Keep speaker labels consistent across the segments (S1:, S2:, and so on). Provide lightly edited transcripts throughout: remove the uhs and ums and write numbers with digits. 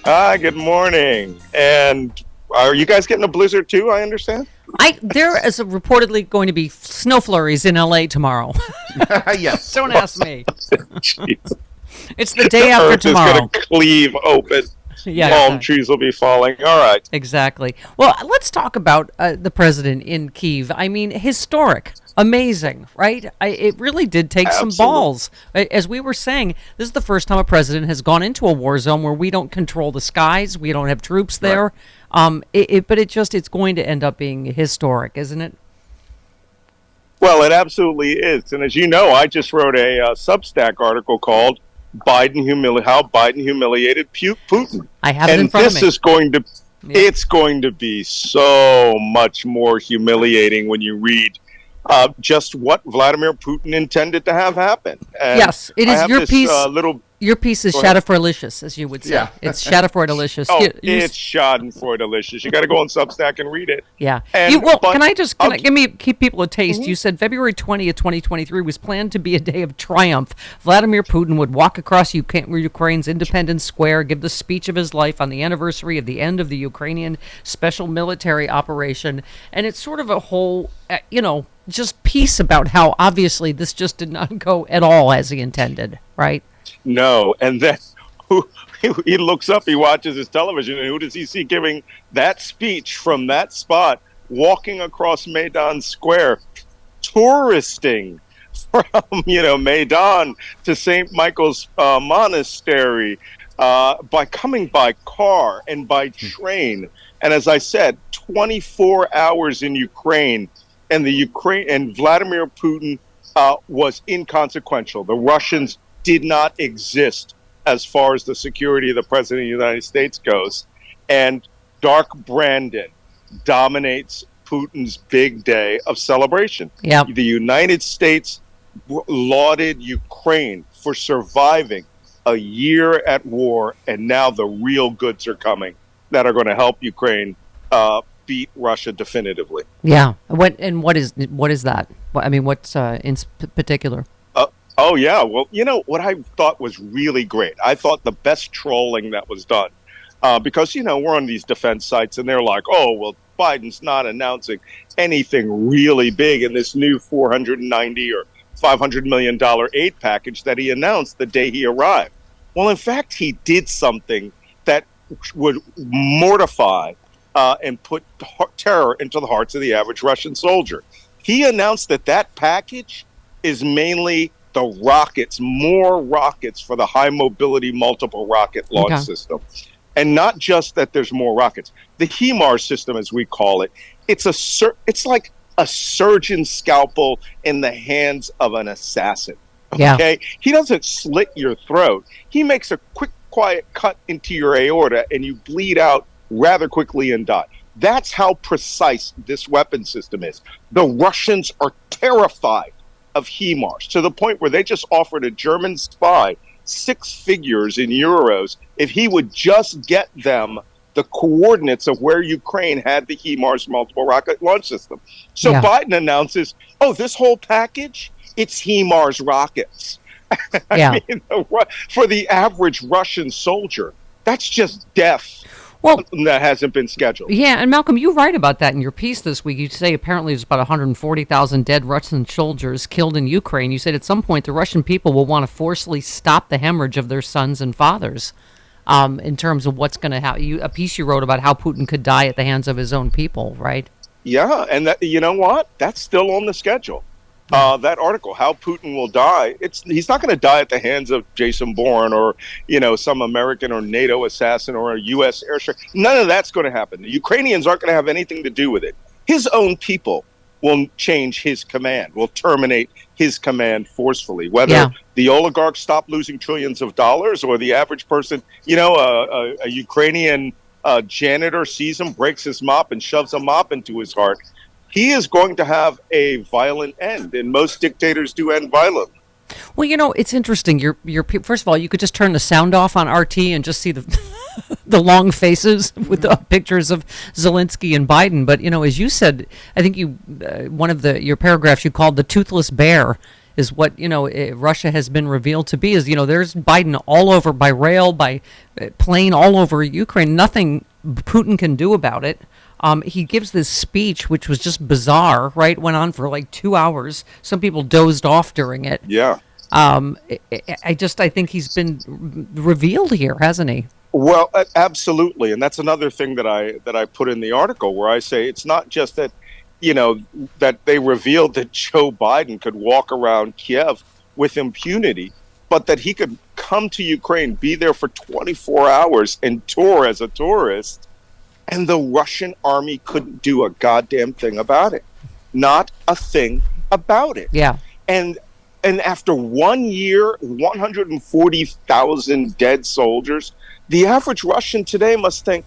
S1: Hi, good morning. And are you guys getting a blizzard too, I understand?
S2: There is reportedly going to be snow flurries in LA tomorrow.
S3: Yes.
S2: Don't ask me.
S1: Jeez.
S2: It's the day
S1: The
S2: after
S1: earth is
S2: tomorrow.
S1: going to cleave open.
S2: Yeah,
S1: Palm trees will be falling. All right.
S2: exactly. Well, let's talk about the president in Kyiv. I mean, historic, amazing, right? It really did take some
S1: Absolutely.
S2: balls. As we were saying, this is the first time a president has gone into a war zone where we don't control the skies, we don't have troops there. But it's going to end up being historic, isn't it?
S1: Well, it absolutely is. And as you know, I just wrote a Substack article called How Biden Humiliated Putin.
S2: I have it in
S1: And
S2: front of
S1: this
S2: me.
S1: is going to
S2: Yeah.
S1: it's going to be so much more humiliating when you read just what Vladimir Putin intended to have happen. And
S2: Yes, it
S1: I
S2: is
S1: have
S2: your
S1: this,
S2: piece.
S1: little
S2: Your piece is
S1: Go ahead.
S2: Schadenfreudelicious, as you would say.
S3: Yeah.
S2: It's Schadenfreudelicious.
S1: Oh,
S2: You-
S1: it's Schadenfreudelicious. You got to go on Substack and read it.
S2: Yeah.
S1: And-
S2: Well,
S1: but
S2: can I just
S1: I'll-
S2: keep people a taste? You said February 20th, 2023 was planned to be a day of triumph. Vladimir Putin would walk across Ukraine's Independence Square, give the speech of his life on the anniversary of the end of the Ukrainian special military operation. And it's sort of a whole, just piece about how obviously this just did not go at all as he intended, right?
S1: No, and then he looks up, he watches his television, and who does he see giving that speech from that spot, walking across Maidan Square, touristing from Maidan to St. Michael's Monastery, by coming by car and by train, and as I said, 24 hours in Ukraine, and Vladimir Putin was inconsequential. The Russians did not exist as far as the security of the president of the United States goes. And Dark Brandon dominates Putin's big day of celebration.
S2: Yeah.
S1: The United States lauded Ukraine for surviving a year at war, and now the real goods are coming that are going to help Ukraine beat Russia definitively.
S2: Yeah. What is that? I mean, what's in particular?
S1: Oh, yeah. Well, what I thought was really great. I thought the best trolling that was done, because, we're on these defense sites and they're like, oh, well, Biden's not announcing anything really big in this new $490 or $500 million aid package that he announced the day he arrived. Well, in fact, he did something that would mortify and put terror into the hearts of the average Russian soldier. He announced that package is mainly the rockets, more rockets for the high mobility multiple rocket launch system. And not just that there's more rockets. The HIMARS system, as we call it, it's like a surgeon's scalpel in the hands of an assassin. Okay?
S2: Yeah.
S1: He doesn't slit your throat. He makes a quick, quiet cut into your aorta and you bleed out rather quickly and die. That's how precise this weapon system is. The Russians are terrified of HIMARS, to the point where they just offered a German spy 6 figures in euros if he would just get them the coordinates of where Ukraine had the HIMARS multiple rocket launch system. So Biden announces, this whole package, it's HIMARS rockets. I mean, for the average Russian soldier, that's just death. Well, that hasn't been scheduled.
S2: Yeah, and Malcolm, you write about that in your piece this week. You say apparently there's about 140,000 dead Russian soldiers killed in Ukraine. You said at some point the Russian people will want to forcibly stop the hemorrhage of their sons and fathers, in terms of what's going to happen. A piece you wrote about how Putin could die at the hands of his own people, right?
S1: Yeah, and that, you know what? That's still on the schedule. That article, How Putin Will Die, he's not going to die at the hands of Jason Bourne or, some American or NATO assassin or a U.S. airstrike. None of that's going to happen. The Ukrainians aren't going to have anything to do with it. His own people will change his command, will terminate his command forcefully, whether the oligarchs stop losing trillions of dollars or the average person, a Ukrainian janitor sees him, breaks his mop and shoves a mop into his heart. He is going to have a violent end, and most dictators do end violently.
S2: Well, it's interesting. First of all, you could just turn the sound off on RT and just see the the long faces with the pictures of Zelensky and Biden. But as you said, I think one of your paragraphs you called the toothless bear. is what Russia has been revealed to be. Is there's Biden all over by rail, by plane, all over Ukraine. Nothing Putin can do about it. He gives this speech, which was just bizarre. Right, went on for like 2 hours. Some people dozed off during it.
S1: Yeah.
S2: I think he's been revealed here, hasn't he?
S1: Well, absolutely, and that's another thing that I put in the article where I say it's not just that, that they revealed that Joe Biden could walk around Kiev with impunity, but that he could come to Ukraine, be there for 24 hours, and tour as a tourist, and the Russian army couldn't do a goddamn thing about it, not a thing about it.
S2: Yeah,
S1: and after 1 year, 140,000 dead soldiers. The average Russian today must think,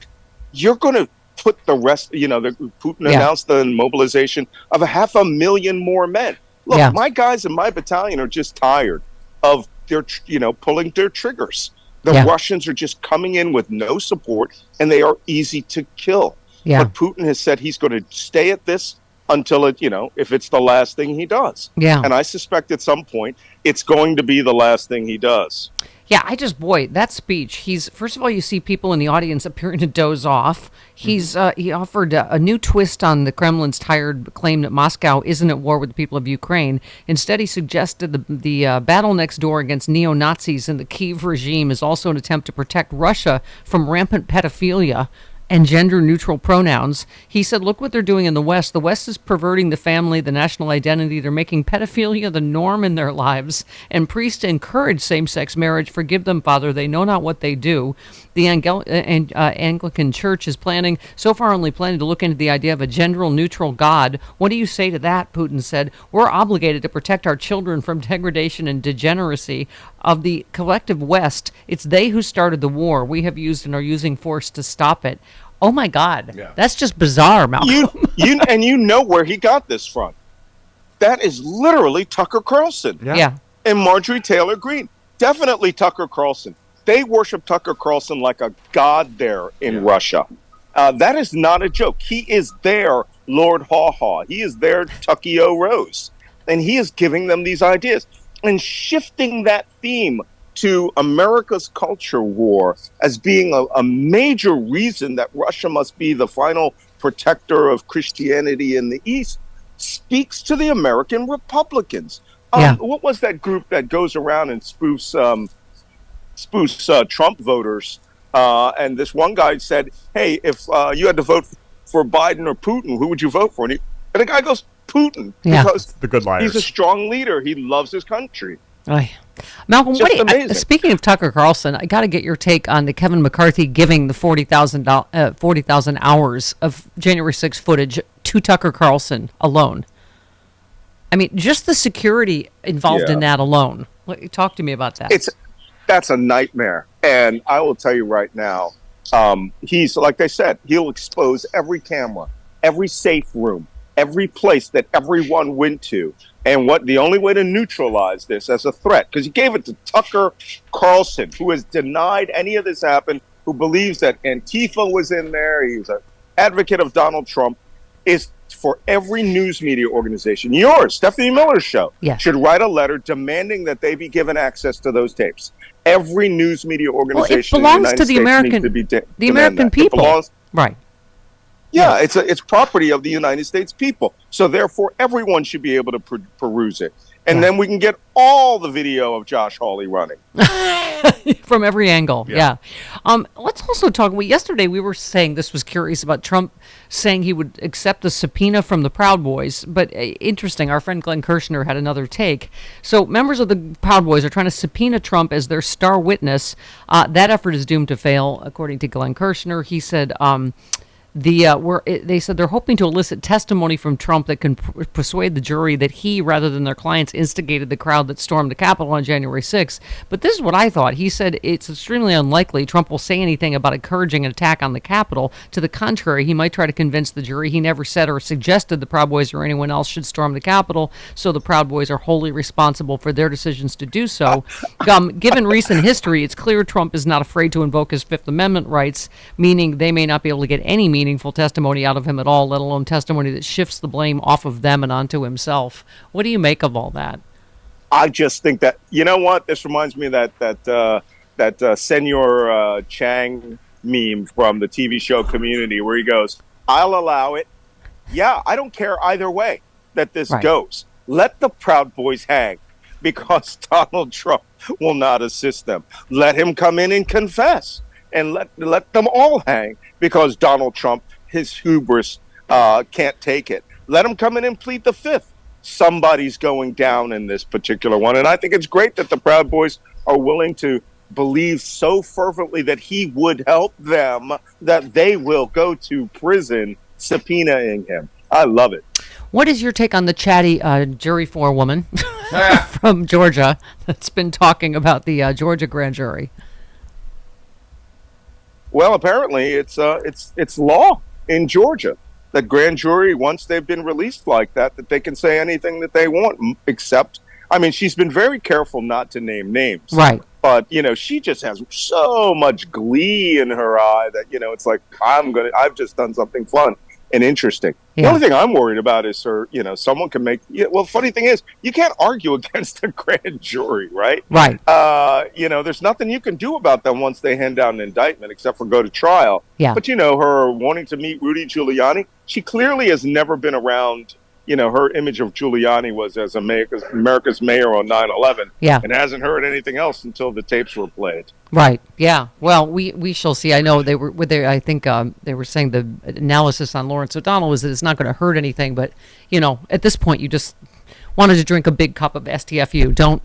S1: you're going to put the rest, Putin announced the mobilization of 500,000 more men. Look, my guys in my battalion are just tired of their, pulling their triggers. The Russians are just coming in with no support, and they are easy to kill.
S2: Yeah.
S1: But Putin has said he's going to stay at this until it, if it's the last thing he does.
S2: Yeah.
S1: And I suspect at some point it's going to be the last thing he does.
S2: Yeah, that speech, first of all, you see people in the audience appearing to doze off. He offered a new twist on the Kremlin's tired claim that Moscow isn't at war with the people of Ukraine. Instead, he suggested the battle next door against neo-Nazis and the Kyiv regime is also an attempt to protect Russia from rampant pedophilia and gender-neutral pronouns. He said, look what they're doing in the West. The West is perverting the family, the national identity. They're making pedophilia the norm in their lives. And priests encourage same-sex marriage. Forgive them, Father. They know not what they do. The Anglican Church is so far only planning to look into the idea of a gender-neutral God. What do you say to that? Putin said. We're obligated to protect our children from degradation and degeneracy of the collective West. It's they who started the war. We have used and are using force to stop it. Oh my God, That's just bizarre, Malcolm.
S1: You know where he got this from. That is literally Tucker Carlson.
S2: Yeah.
S1: And Marjorie Taylor Greene. Definitely Tucker Carlson. They worship Tucker Carlson like a god there in Russia. That is not a joke. He is their Lord Haw Haw. He is their Tucky O Rose. And he is giving them these ideas and shifting that theme to America's culture war as being a major reason that Russia must be the final protector of Christianity in the East speaks to the American Republicans. What was that group that goes around and spoofs Trump voters? And this one guy said, hey, if you had to vote for Biden or Putin, who would you vote for? And the guy goes, Putin, because
S3: the good liars.
S1: He's a strong leader. He loves his country.
S2: Malcolm, speaking of Tucker Carlson, I got to get your take on the Kevin McCarthy giving the 40,000 hours of January 6th footage to Tucker Carlson alone. I mean, just the security involved in that alone. Talk to me about that.
S1: That's a nightmare. And I will tell you right now, he's, like they said, he'll expose every camera, every safe room, every place that everyone went to. And the only way to neutralize this as a threat, because he gave it to Tucker Carlson, who has denied any of this happened, who believes that Antifa was in there, he's an advocate of Donald Trump, is for every news media organization, yours, Stephanie Miller's show, should write a letter demanding that they be given access to those tapes. Every news media organization
S2: it belongs to the American people. Right.
S1: Yeah, it's property of the United States people. So therefore, everyone should be able to peruse it. And then we can get all the video of Josh Hawley running.
S2: From every angle, let's also talk. Yesterday we were saying this was curious about Trump saying he would accept the subpoena from the Proud Boys. But interesting, our friend Glenn Kirshner had another take. So members of the Proud Boys are trying to subpoena Trump as their star witness. That effort is doomed to fail, according to Glenn Kirshner. He said... they said they're hoping to elicit testimony from Trump that can persuade the jury that he, rather than their clients, instigated the crowd that stormed the Capitol on January 6th. But this is what I thought. He said it's extremely unlikely Trump will say anything about encouraging an attack on the Capitol. To the contrary, he might try to convince the jury he never said or suggested the Proud Boys or anyone else should storm the Capitol, so the Proud Boys are wholly responsible for their decisions to do so. Given recent history, it's clear Trump is not afraid to invoke his Fifth Amendment rights, meaning they may not be able to get any meaningful testimony out of him at all, let alone testimony that shifts the blame off of them and onto himself. What do you make of all that?
S1: I just think that, you know what? This reminds me of that Senor Chang meme from the TV show Community, where he goes, "I'll allow it. Yeah, I don't care either way that this
S2: Right.
S1: goes. Let the Proud Boys hang because Donald Trump will not assist them. Let him come in and confess, and let them all hang because Donald Trump, his hubris, can't take it. Let him come in and plead the fifth. Somebody's going down in this particular one." And I think it's great that the Proud Boys are willing to believe so fervently that he would help them that they will go to prison subpoenaing him. I love it.
S2: What is your take on the chatty jury forewoman from Georgia that's been talking about the Georgia grand jury?
S1: Well, apparently it's law in Georgia that grand jury, once they've been released like that they can say anything that they want, except, I mean, she's been very careful not to name names.
S2: Right.
S1: But, she just has so much glee in her eye that, it's like, I've just done something fun and interesting.
S2: Yeah.
S1: The only thing I'm worried about is someone can make, well, funny thing is, you can't argue against a grand jury, right?
S2: Right.
S1: There's nothing you can do about them once they hand down an indictment except for go to trial.
S2: Yeah.
S1: But, her wanting to meet Rudy Giuliani, she clearly has never been around. Her image of Giuliani was as America's mayor on 9/11,
S2: Yeah.
S1: and hasn't heard anything else until the tapes were played.
S2: Right. Yeah. Well, we shall see. I know they were I think they were saying the analysis on Lawrence O'Donnell was that it's not going to hurt anything, but at this point you just wanted to drink a big cup of STFU. Don't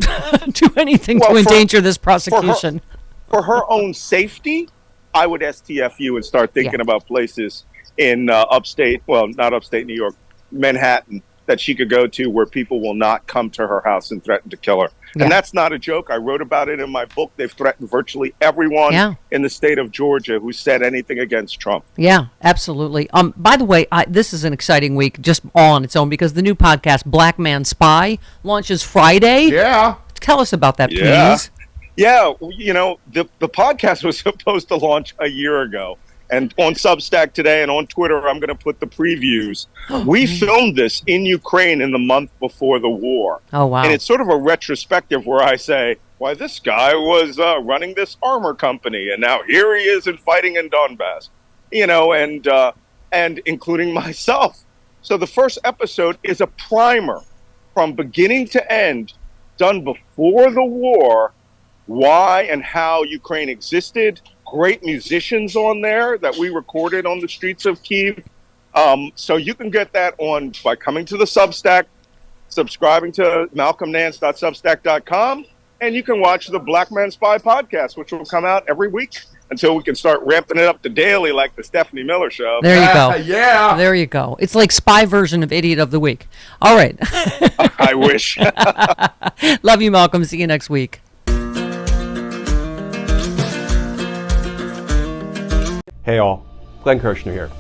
S2: do anything to endanger this prosecution.
S1: For her own safety, I would STFU and start thinking about places in upstate, well, not upstate New York, Manhattan, that she could go to where people will not come to her house and threaten to kill her. Yeah. And that's not a joke. I wrote about it in my book. They've threatened virtually everyone in the state of Georgia who said anything against Trump.
S2: Yeah, absolutely. By the way, this is an exciting week just all on its own because the new podcast, Black Man Spy, launches Friday.
S3: Yeah.
S2: Tell us about that, please.
S1: Yeah, the podcast was supposed to launch a year ago. And on Substack today and on Twitter, I'm going to put the previews. We filmed this in Ukraine in the month before the war.
S2: Oh, wow.
S1: And it's sort of a retrospective where I say, why, this guy was running this armor company, and now here he is and fighting in Donbass, and including myself. So the first episode is a primer from beginning to end, done before the war, why and how Ukraine existed. Great musicians on there that we recorded on the streets of Kyiv. So you can get that by coming to the Substack, subscribing to malcolmnance.substack.com, and you can watch the Black Man Spy podcast, which will come out every week until we can start ramping it up to daily like the Stephanie Miller Show.
S2: There you go.
S3: Yeah.
S2: There you go. It's like spy version of Idiot of the Week. All right.
S1: I wish.
S2: Love you, Malcolm. See you next week.
S4: Hey all, Glenn Kirshner here.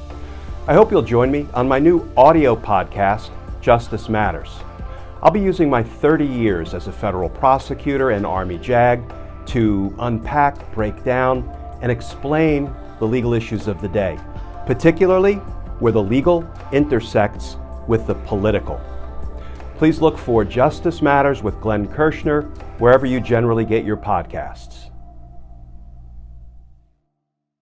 S4: I hope you'll join me on my new audio podcast, Justice Matters. I'll be using my 30 years as a federal prosecutor and Army JAG to unpack, break down, and explain the legal issues of the day, particularly where the legal intersects with the political. Please look for Justice Matters with Glenn Kirshner wherever you generally get your podcasts.